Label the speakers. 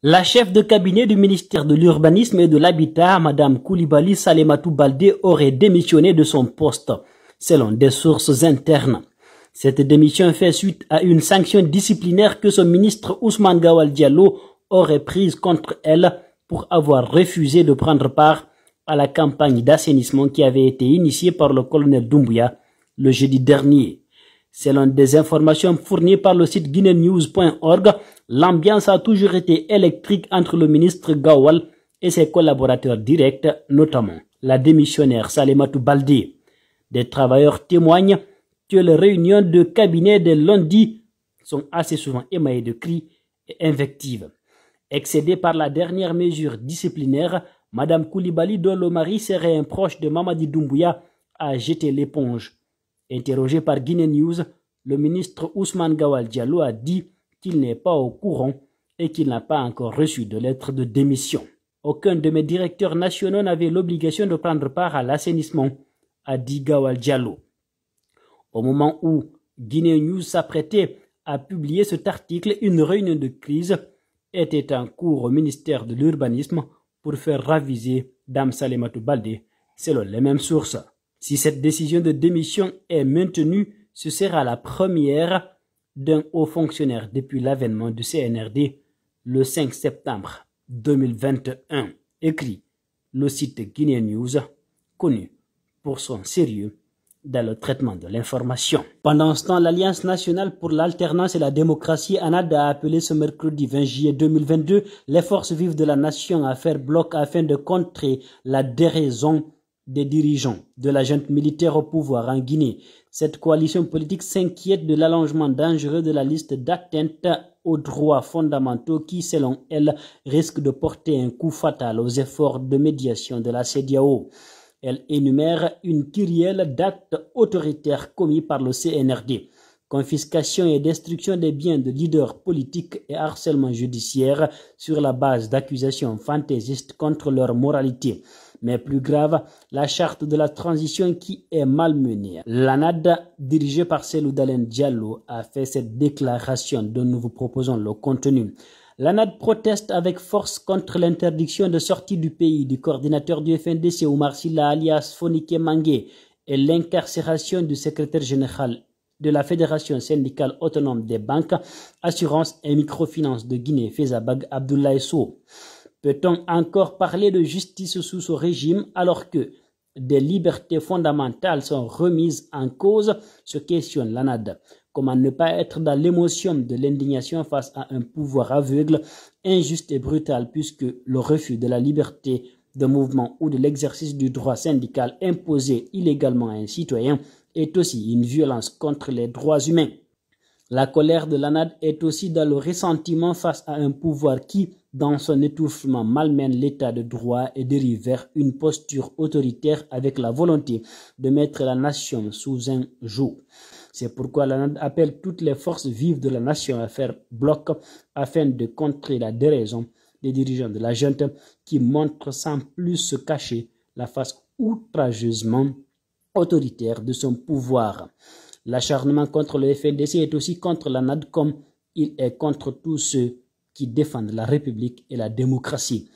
Speaker 1: La chef de cabinet du ministère de l'Urbanisme et de l'Habitat, Mme Coulibaly Salematou Baldé, aurait démissionné de son poste, selon des sources internes. Cette démission fait suite à une sanction disciplinaire que son ministre Ousmane Gawal Diallo aurait prise contre elle pour avoir refusé de prendre part à la campagne d'assainissement qui avait été initiée par le colonel Doumbouya le jeudi dernier. Selon des informations fournies par le site guineanews.org, l'ambiance a toujours été électrique entre le ministre Gawal et ses collaborateurs directs, notamment la démissionnaire Salematou Baldé. Des travailleurs témoignent que les réunions de cabinet de lundi sont assez souvent émaillées de cris et invectives. Excédée par la dernière mesure disciplinaire, Mme Coulibaly, dont le mari serait un proche de Mamadi Doumbouya, a jeté l'éponge. Interrogé par Guinée News, le ministre Ousmane Gawal Diallo a dit qu'il n'est pas au courant et qu'il n'a pas encore reçu de lettre de démission. Aucun de mes directeurs nationaux n'avait l'obligation de prendre part à l'assainissement, a dit Gawal Diallo. Au moment où Guinée News s'apprêtait à publier cet article, une réunion de crise était en cours au ministère de l'Urbanisme pour faire raviser Dame Salematou Baldé, selon les mêmes sources. Si cette décision de démission est maintenue, ce sera la première d'un haut fonctionnaire depuis l'avènement du CNRD le 5 septembre 2021, écrit le site Guinée News, connu pour son sérieux dans le traitement de l'information. Pendant ce temps, l'Alliance nationale pour l'alternance et la démocratie, ANAD, a appelé ce mercredi 20 juillet 2022 les forces vives de la nation à faire bloc afin de contrer la déraison des dirigeants de la junte militaire au pouvoir en Guinée. Cette coalition politique s'inquiète de l'allongement dangereux de la liste d'atteintes aux droits fondamentaux qui, selon elle, risque de porter un coup fatal aux efforts de médiation de la CEDEAO. Elle énumère une kyrielle d'actes autoritaires commis par le CNRD. Confiscation et destruction des biens de leaders politiques et harcèlement judiciaire sur la base d'accusations fantaisistes contre leur moralité. Mais plus grave, la charte de la transition qui est malmenée. L'ANAD, dirigée par Cellou Dalein Diallo, a fait cette déclaration dont nous vous proposons le contenu. L'ANAD proteste avec force contre l'interdiction de sortie du pays du coordinateur du FNDC Oumar Silla alias Fonike Mangué et l'incarcération du secrétaire général de la Fédération syndicale autonome des banques, assurances et microfinances de Guinée, Fezabag Abdoulaye Sow. Peut-on encore parler de justice sous ce régime alors que des libertés fondamentales sont remises en cause, se questionne l'ANAD. Comment ne pas être dans l'émotion de l'indignation face à un pouvoir aveugle, injuste et brutal, puisque le refus de la liberté de mouvement ou de l'exercice du droit syndical imposé illégalement à un citoyen est aussi une violence contre les droits humains. La colère de l'ANAD est aussi dans le ressentiment face à un pouvoir qui, dans son étouffement, malmène l'état de droit et dérive vers une posture autoritaire avec la volonté de mettre la nation sous un joug. C'est pourquoi l'ANAD appelle toutes les forces vives de la nation à faire bloc afin de contrer la déraison des dirigeants de la junte qui montrent sans plus se cacher la face outrageusement autoritaire de son pouvoir. L'acharnement contre le FNDC est aussi contre l'ANAD comme il est contre tous ceux qui défendent la République et la démocratie.